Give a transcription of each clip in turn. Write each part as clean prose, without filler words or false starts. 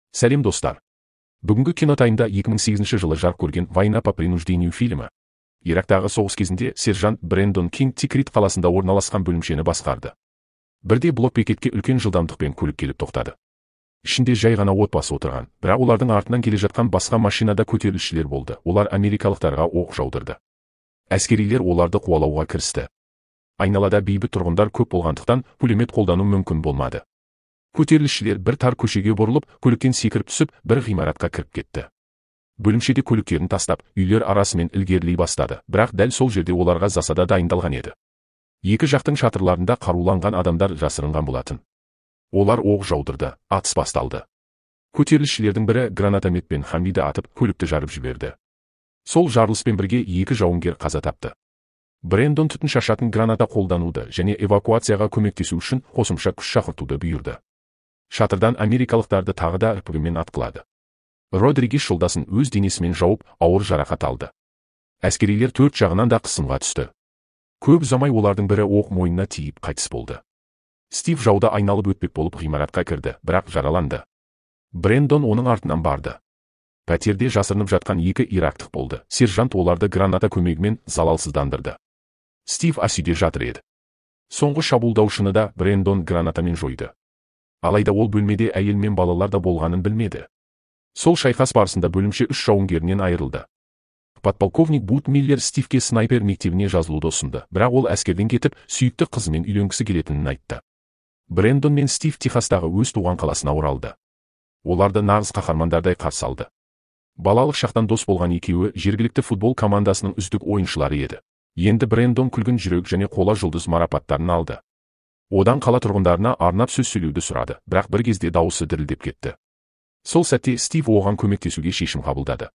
Сәлем достар. Бүгінгі кинотайында 2008 жылы жарық көрген «Война по принуждению» фильмі. Ирактағы соғыс кезінде сержант Брэндон Кинг Тикрит қаласында орналасқан бөлімшені басқарды. Бірде блокбекетке үлкен жылдамдықпен көлік келіп тоқтады. Ішінде жай ғана отбасы отырған, бірақ олардың артынан келе жатқан басқа машинада көтерілісшілер болды. Олар америкалықтарға оқ жаудырды. Әскерилер оларды қуалауға кірісті. Айналада бейбіт тұрғындар көп болғандықтан пулемет қолдану мүмкін болмады. Көтерілісшілер бір тар көшеге бұрылып, көліктен секіріп түсіп, бір ғимаратқа кіріп кетті. Бөлімшеде көліктерін тастап, үйлер арасымен ілгерілей бастады, бірақ дәл сол жерде оларға засада дайындалған еді. Екі жақтың шатырларында қаруланған адамдар жасырынған болатын. Олар оқ жаудырды, атыс басталды. Көтерілісшілердің бірі гранатометпен Хамиді атып, көлікті жарып жіберді. Сол жарылыспен бірге екі жауынгер қаза тапты. Брэндон түтін шашатын граната қолдануды және эвакуацияға көмектесу үшін қосымша күш шақыртуды бұйырды. Шатырдан америкалықтарды тағы да РПГ-мен атқылады. Родригес жолдасын өз денесімен жауып, ауыр жарақат алды. Әскерилер төрт жағынан да қысымға түсті. Көп ұзамай олардың бірі оқ мойнына тиіп қайтыс болды. Стив жауда айналып өтпек болып ғимаратқа кірді, бірақ жараланды. Брэндон оның артынан барды. Пәтерде жасырынып жатқан екі ирактық болды. Сержант оларды граната көмегімен залалсыздандырды. Стив асүйде жатыр еді. Соңғы шабуылдаушыны да Брэндон гранатамен жойды. Алайда ол бөлмеде әйел мен балалар да болғанын білмеді. Сол шайқас барысында бөлімше 3 жауынгерінен айырылды. Подполковник Бут Миллер Стивке снайпер мектебіне жазылуды ұсынды, бірақ ол әскерден кетіп, сүйікті қызымен үйленгісі келетінін айтты. Брэндон мен Стив Техастағы өз туған қаласына оралды. Оларды нағыз қаһармандардай қарсы алды. Балалық шақтан дос болған екеуі жергілікті футбол командасының үздік ойыншылары еді. Енді Брэндон күлгін жүрек және қола жұлдыз марапаттарын алды. Одан қала тұрғындарына арнап сөз сөйлеуді сұрады, бірақ бір кезде дауысы дірілдеп кетті. Сол сәтте Стив оған көмектесуге шешім қабылдады.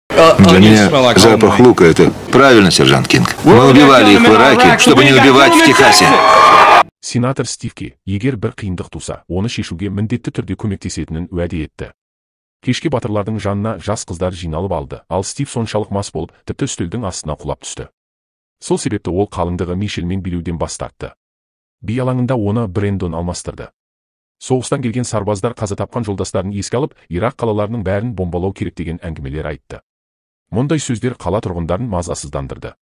Для меня запах лука — это правильно, сержант Кинг. Мы убивали их в Ираке, чтобы не убивать в Техасе. Сенатор Стивке, егер бір қиындық туса, оны шешуге міндетті түрде көмектесетінін уәде етті. Кешке батырлардың жанына жас қыздар жиналып алды, ал Стив соншалық мас болып, тіпті үстелдің астына құлап түсті. Сол себепті ол қалыңдығы Мишельмен билеуден бас тартты. Би алаңында оны Брэндон алмастырды. Соғыстан келген сарбаздар қаза тапқан жолдастарын еске алып, Ирақ қалаларының бәрін бомбалау керек деген әңгімелер айтты. Мұндай сөздер қала тұрғындарын мазасыздандырды.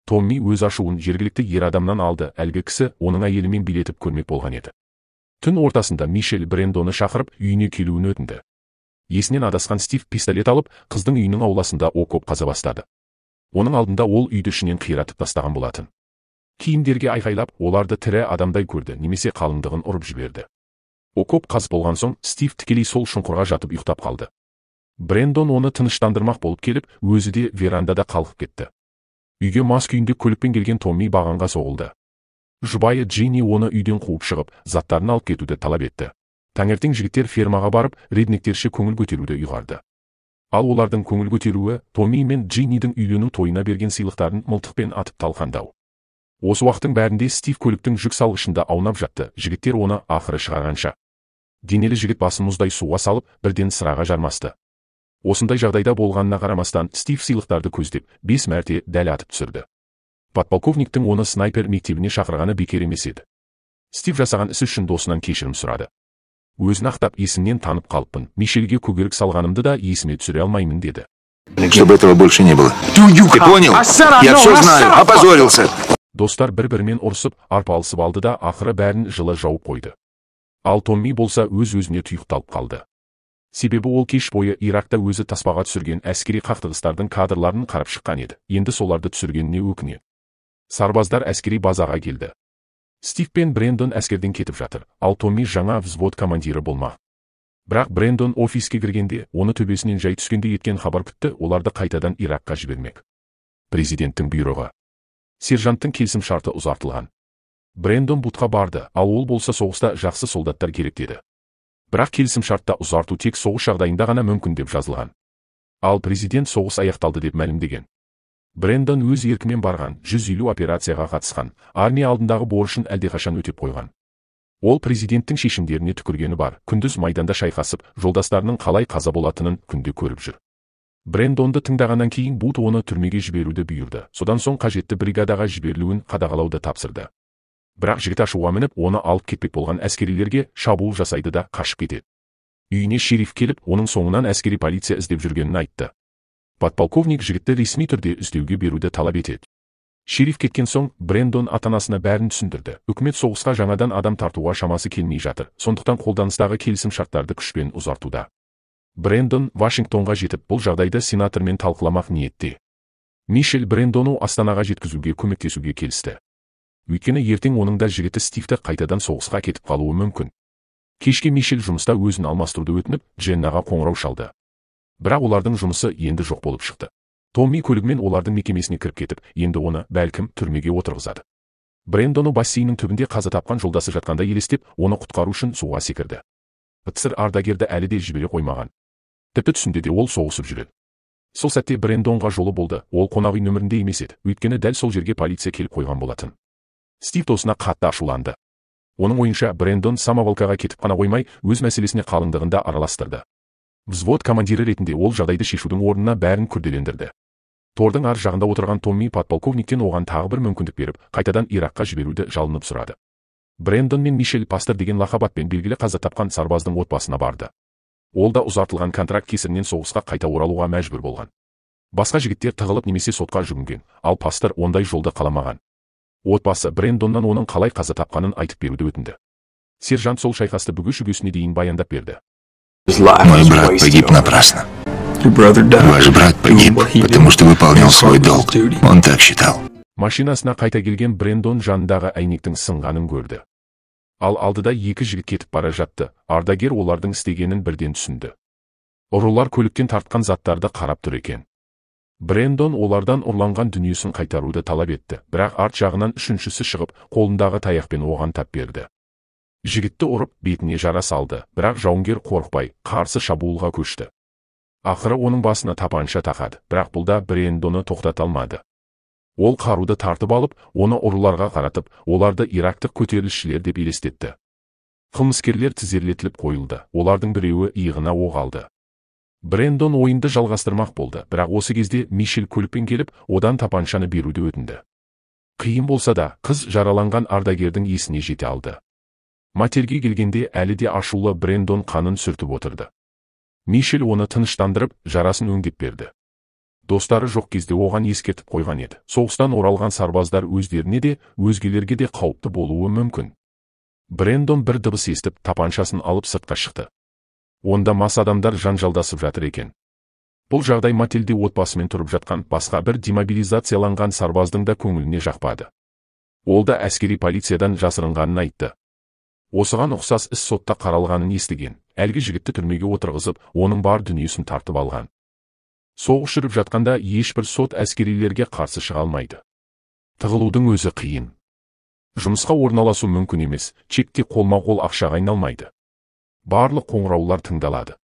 Томми өз ашуын жергілікті ер адамнан алды, әлгі кісі оның әйелімен билетіп көрмек болған еді. Түн ортасында Мишель Брэндоны шақырып, үйіне келуін өтінді. Есінен адасқан Стив пистолет алып, қыздың үйінің ауласында окоп қаза бастады. Оның алдында ол үйді ішінен қиратып тастаған болатын. Киімдерге айқайлап, оларды тірі адамдай көрді, немесе қалыңдығын ұрып жіберді. Окоп қазып болған соң, Стив тікелей сол шұңқырға жатып ұйықтап қалды. Брэндон оны тыныштандырмақ болып келіп, өзі де верандада қалғып кетті. Үйге мас күйінде көлікпен келген Томми бағанға соғылды. Жұбайы Джинни оны үйден қуып шығып, заттарын алып кетуді талап етті. Таңертең жігіттер фермаға барып, реднектерше көңіл көтеруді ұйғарды. Ал олардың көңіл көтеруі Томми мен Джиннидің үйлену тойына берген сыйлықтарын мылтықпен атып талқандау. Осы уақыттың бәрінде Стив көліктің жүк салғышында аунап жатты, жігіттер оны ақыры шығарғанша. Денелі жігіт басын мұздай суға салып, бірден сыраға жармасты. Осындай жағдайда болғанына қарамастан, Стив сыйлықтарды көздеп, 5 мәрте дәл атып түсірді. Подполковниктің оны снайпер мектебіне шақырғаны бекер емес еді. Стив жасаған ісі үшін досынан кешірім сұрады. Өзін ақтап, есімнен танып қалыппын, Мишельге көгерік салғанымды да есіме түсіре алмаймын деді. Чтобы этого больше не было. Ты понял? Я все знаю, опозорился. Достар бір-бірімен ұрысып, арпалысып алды да ақыры бәрін жылы жауып қойды. Ал Томми болса өз-өзіне тұйықталып қалды. Себебі ол кеш бойы Иракта өзі таспаға түсірген әскери қақтығыстардың кадрларын қарап шыққан еді. Енді соларды түсіргеніне өкіне. Сарбаздар әскери базаға келді. Стив пен Брэндон әскерден кетіп жатыр, ал Томми жаңа взвод командирі болмақ. Бірақ Брэндон офиске кіргенде, оны төбесінен жай түскенде еткен хабар күтті, оларды қайтадан Иракқа жібермек. Президенттің бұйрығы. Сержанттың келісім шарты ұзартылған. Брэндон Бутқа барды, ал ол болса соғыста жақсы солдаттар керек деді. Бірақ келісім шартта ұзарту тек соғыс жағдайында ғана мүмкін деп жазылған. Ал президент соғыс аяқталды деп мәлімдеген. Брэндон өз еркімен барған, 150 операцияға қатысқан, армия алдындағы борышын әлдеқашан өтеп қойған. Ол президенттің шешімдеріне түкіргені бар, күндіз майданда шайқасып, жолдастарының қалай қаза болатынын күнде көріп жүр. Брэндонды тыңдағаннан кейін Бут оны түрмеге жіберуді бұйырды. Содан соң қажетті бригадаға жіберілуін қадағалауды тапсырды. Бірақ жігіт ашуға мініп, оны алып кетпек болған әскерилерге шабуыл жасайды да қашып кетеді. Үйіне шериф келіп, оның соңынан әскери полиция іздеп жүргенін айтты. Подполковник жігітті ресми түрде іздеуге беруді талап етеді. Шериф кеткен соң, Брэндон ата-анасына бәрін түсіндірді. Үкімет соғысқа жаңадан адам тартуға шамасы келмей жатыр, сондықтан қолданыстағы келісім шарттарды күшпен ұзартуда. Брэндон Вашингтонға жетіп, бұл жағдайды сенатормен талқыламақ ниетте. Мишель Брэндону Астанаға жеткізуге көмектесуге келісті. Өйткені ертең оның да жігіті Стивті қайтадан соғысқа кетіп қалуы мүмкін. Кешке Мишель жұмыста өзін алмастыруды өтініп, Дженнаға қоңырау шалды. Бірақ олардың жұмысы енді жоқ болып шықты. Томми көлігімен олардың мекемесіне кіріп кетіп, енді оны бәлкім түрмеге отырғызады. Брэндону бассейннің түбінде қаза тапқан жолдасы жатқанда елестеп, оны құтқару үшін суға секірді. Пітсір ардагерді әлі де жібере қоймаған. Тіпті түсінде де ол соғысып жүреді. Сол сәтте Брэндонға жолы болды, ол қонақ үй нөмірінде емес еді, өйткені дәл сол жерге полиция келіп қойған болатын. Стив досына қатты ашуланды. Оның ойынша Брэндон самоволкаға кетіп қана қоймай, өз мәселесіне қалыңдығында араластырды. Взвод командирі ретінде ол жағдайды шешудің орнына бәрін күрделендірді. Тордың ар жағында отырған Томми подполковниктен оған тағы бір мүмкіндік беріп, қайтадан Иракқа жіберуді жалынып сұрады. Брэндон мен Мишель Пастер деген лақап атпен белгілі қаза тапқан сарбаздың отбасына барды. Ол да ұзартылған контракт кесірінен соғысқа қайта оралуға мәжбүр болған. Басқа жігіттер тығылып немесе сотқа жүгінген, ал Пастер ондай жолды қаламаған. Отбасы Брэндоннан оның қалай қаза тапқанын айтып беруді өтінді. Сержант сол шайқасты бүге-шүгесіне дейін баяндап берді. Мой брат погиб напрасно. Ваш брат погиб, потому что выполнял свой долг. Он так считал. Машинасына қайта келген Брэндон жанындағы әйнектің сынғанын көрді. Ал алдыда екі жігіт кетіп бара жатты, ардагер олардың істегенін бірден түсінді. Ұрылар көліктен тартқан заттарды қарап тұр екен. Брэндон олардан ұрланған дүниесін қайтаруды талап етті, бірақ арт жағынан үшіншісі шығып, қолындағы таяқпен оған тап берді. Жігітті ұрып, бетіне жара салды, бірақ жауынгер қорықпай, қарсы шабуылға көшті. Ақыры оның басына тапанша тақады, бірақ бұл да Брэндоны тоқтата алмады. Ол қаруды тартып алып, оны ұрыларға қаратып, оларды ирактық көтерілісшілер деп елестетті. Қылмыскерлер тізерлетіліп қойылды, олардың біреуі иығына оқ алды. Брэндон ойынды жалғастырмақ болды, бірақ осы кезде Мишель көлікпен келіп, одан тапаншаны беруді өтінді. Қиын болса да, қыз жараланған ардагердің есіне жете алды. Матерге келгенде әлі де ашулы Брэндон қанын сүртіп отырды. Мишель оны тыныштандырып, жарасын өңдеп берді. Достары жоқ кезде оған ескертіп қойған еді. Соғыстан оралған сарбаздар өздеріне де, өзгелерге де қауіпті болуы мүмкін. Брэндон бір дыбыс естіп, тапаншасын алып сыртқа шықты. Онда мас адамдар жанжалдасып жатыр екен. Бұл жағдай Матильде отбасымен тұрып жатқан басқа бір демобилизацияланған сарбаздың да көңіліне жақпады. Ол да әскери полициядан жасырынғанын айтты. Осыған ұқсас іс сотта қаралғанын естіген, әлгі жігітті түрмеге отырғызып, оның бар дүниесін тартып алған. Соғыс жүріп жатқанда ешбір сот әскерилерге қарсы шыға алмайды. Тығылудың өзі қиын. Жұмысқа орналасу мүмкін емес, чекте қолма-қол ақшаға айналмайды. Барлық қоңыраулар тыңдалады.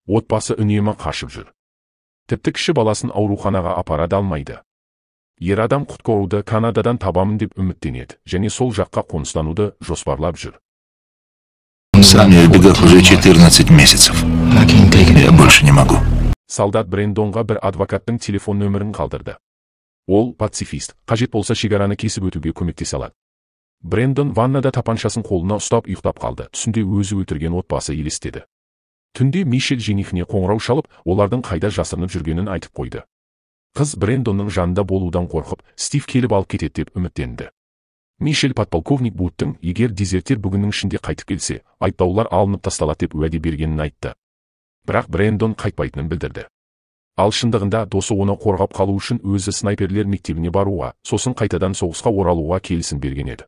Отбасы үнемі қашып жүр. Тіпті кіші баласын ауруханаға апара да алмайды. Ер адам құтқаруды Канададан табамын деп үміттенеді, және сол жаққа қоныстануды жоспарлап жүр. Сам я в бегах уже 14 месяцев. Я больше не могу. Солдат Брэндонға бір адвокаттың телефон нөмірін қалдырды. Ол пацифист, қажет болса шекараны кесіп өтуге көмектесе алады. Брэндон ваннада тапаншасын қолына ұстап ұйықтап қалды. Түсінде өзі өлтірген отбасы елестеді. Түнде Мишель женихіне қоңырау шалып, олардың қайда жасырынып жүргенін айтып қойды. Қыз Брэндонның жанында болудан қорқып, Стив келіп алып кетеді деп үміттенді. Мишель подполковник Буттың, егер дезертир бүгіннің ішінде қайтып келсе, айыптаулар алынып тасталады деп уәде бергенін айтты. Бірақ Брэндон қайтпайтынын білдірді. Ал шындығында досы оны қорғап қалу үшін өзі снайперлер мектебіне баруға, сосын қайтадан соғысқа оралуға келісім берген еді.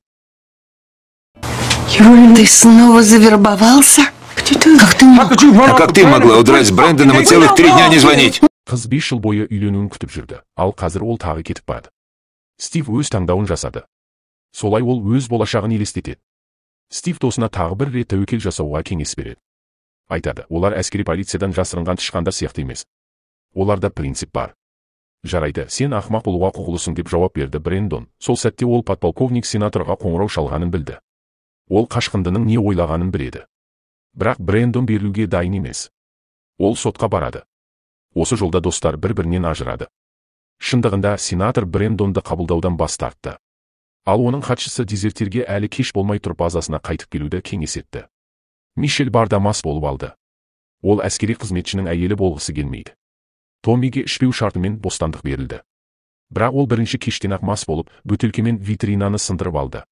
Ты снова завербовался? Как ты могла удрать с Брэндоном и целых 3 дня не звонить? Қыз 5 жыл бойы үйленуін күтіп жүрді, ал қазір ол тағы кетіп барды. Стив өз таңдауын жасады. Солай ол өз болашағын елестетеді. Стив досына тағы бір рет тәуекел жасауға кеңес береді. Айтады, олар әскери полициядан жасырынған тышқандар сияқты емес. Оларда принцип бар. Жарайды, сен ақымақ болуға құқылысың деп жауап берді Брэндон. Сол сәтте ол подполковник сенаторға қоңырау шалғанын білді. Ол қашқындының не ойлағанын біледі. Бірақ Брэндон берілуге дайын емес. Ол сотқа барады. Осы жолда достар бір-бірінен ажырады. Шындығында сенатор Брэндонды қабылдаудан бас тартты. Ал оның хатшысы дезертирге әлі кеш болмай тұрып базасына қайтып келуді кеңес етті. Мишель барда мас болып алды. Ол әскери қызметшінің әйелі болғысы келмейді. Томмиге ішпеу шартымен бостандық берілді. Бірақ ол бірінші кештен-ақ мас болып, бөтелкемен витринаны сындырып алды.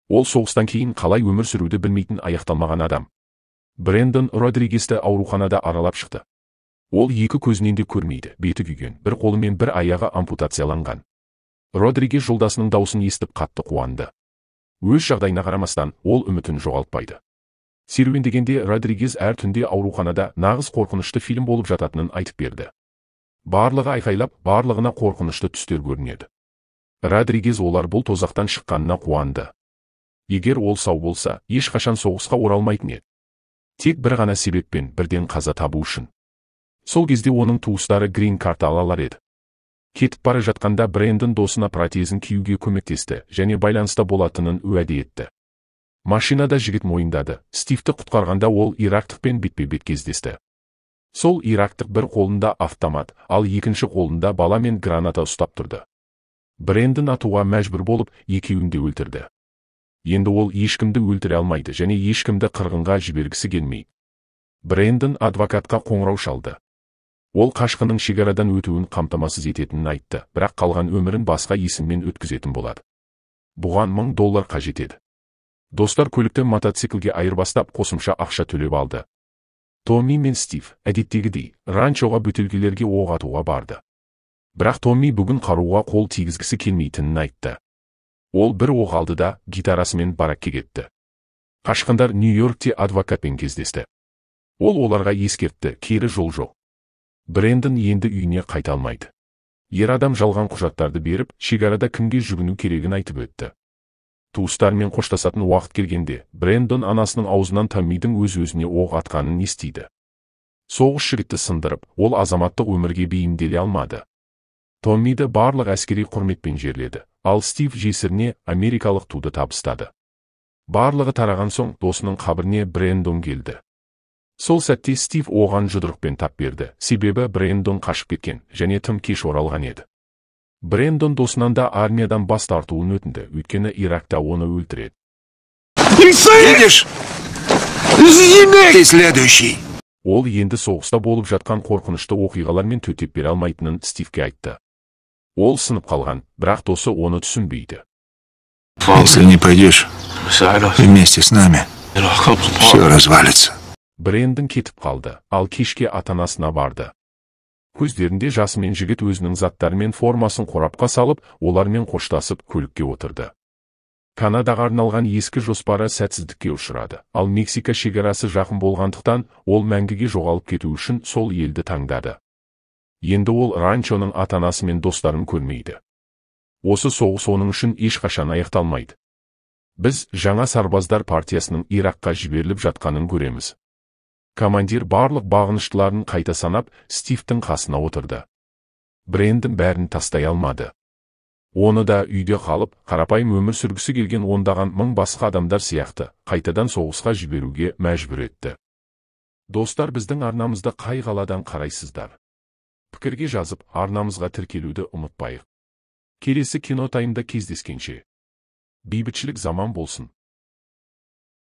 Ол соғыстан кейін қалай өмір сүруді білмейтін аяқталмаған адам. Брэндон Родригесті ауруханада аралап шықты. Ол екі көзінен де көрмейді, беті күйген, бір қолы мен бір аяғы ампутацияланған. Родригес жолдасының даусын естіп қатты қуанды. Өз жағдайына қарамастан, ол үмітін жоғалтпайды. Серуендегенде Родригес әр түнде ауруханада нағыз қорқынышты фильм болып жататынын айтып берді. Барлығы айқайлап, барлығына қорқынышты түстер көрінеді. Родригес олар бұл тозақтан шыққанына қуанды. Егер ол сау болса, ешқашан соғысқа оралмайтын еді. Тек бір ғана себеппен, бірден қаза табу үшін. Сол кезде оның туыстары грин карта алалар еді. Кетіп бара жатқанда Брэндон досына протезін киюге көмектесті және байланыста болатынын уәде етті. Машинада жігіт мойындады, Стивті құтқарғанда ол ирактықпен бетпе-бет кездесті. Сол ирактық бір қолында автомат, ал екінші қолында бала мен граната ұстап тұрды. Брэндон атуға мәжбүр болып, екеуін де өлтірді. Енді ол ешкімді өлтіре алмайды және ешкімді қырғынға жібергісі келмейді. Брэндон адвокатқа қоңырау шалды. Ол қашқынның шекарадан өтуін қамтамасыз ететінін айтты, бірақ қалған өмірін басқа есіммен өткізетін болады. Бұған $1000 қажет еді. Достар көлікті мотоциклге айырбастап қосымша ақша төлеп алды. Томми мен Стив, әдеттегідей, ранчоға бөтелкелерге оқ атуға барды. Бірақ Томми бүгін қаруға қол тигізгісі келмейтінін айтты. Ол бір оқ алды да гитарасымен баракке кетті. Қашқындар Нью-Йоркте адвокатпен кездесті. Ол оларға ескертті, кері жол жоқ. Брэндон енді үйіне қайта алмайды. Ер адам жалған құжаттарды беріп, шекарада кімге жүгіну керегін айтып өтті. Туыстармен қоштасатын уақыт келгенде, Брэндон анасының аузынан Томмидің өз-өзіне оқ атқанын естиді. Соғыс жігітті сындырып, ол азаматтық өмірге бейімделе алмады. Томмиді барлық әскери құрметпен жерледі, ал Стив жесіріне америкалық туды табыстады. Барлығы тараған соң досының қабіріне Брэндон келді. Сол сәтте Стив оған жұдырықпен тап берді, себебі Брэндон қашып кеткен және тым кеш оралған еді. Брэндон досынан да армиядан бас тартуын өтінді, өйткені Иракта оны өлтіреді. Видишь? Ты следующий. Ол енді соғыста болып жатқан қорқынышты оқиғалармен төтеп бере алмайтынын Стивке айтты. Ол сынып қалған, бірақ досы оны түсінбейді. Если не пойдешь вместе с нами, все развалится. Брэндон кетіп қалды, ал кешке ата-анасына барды. Көздерінде жасымен жігіт өзінің заттарымен формасын қорапқа салып, олармен қоштасып көлікке отырды. Канадаға арналған ескі жоспары сәтсіздікке ұшырады, ал Мексика шекарасы жақын болғандықтан, ол мәңгіге жоғалып кету үшін сол елді таңдады. Енді ол ранчоның ата-анасы мен достарын көрмейді. Осы соғыс оның үшін ешқашан аяқталмайды. Біз жаңа сарбаздар партиясының Иракқа жіберіліп жатқанын көреміз. Командир барлық бағыныштыларын қайта санап, Стивтің қасына отырды. Брэндон бәрін тастай алмады. Оны да үйде қалып, қарапайым өмір сүргісі келген ондаған мың басқа адамдар сияқты, қайтадан соғысқа жіберуге мәжбүр етті. Достар, біздің арнамызды қай қаладан қарайсыздар? Пікірге жазып, арнамызға тіркелуді ұмытпайық. Келесі кинотаймда кездескенше. Бейбітшілік заман болсын.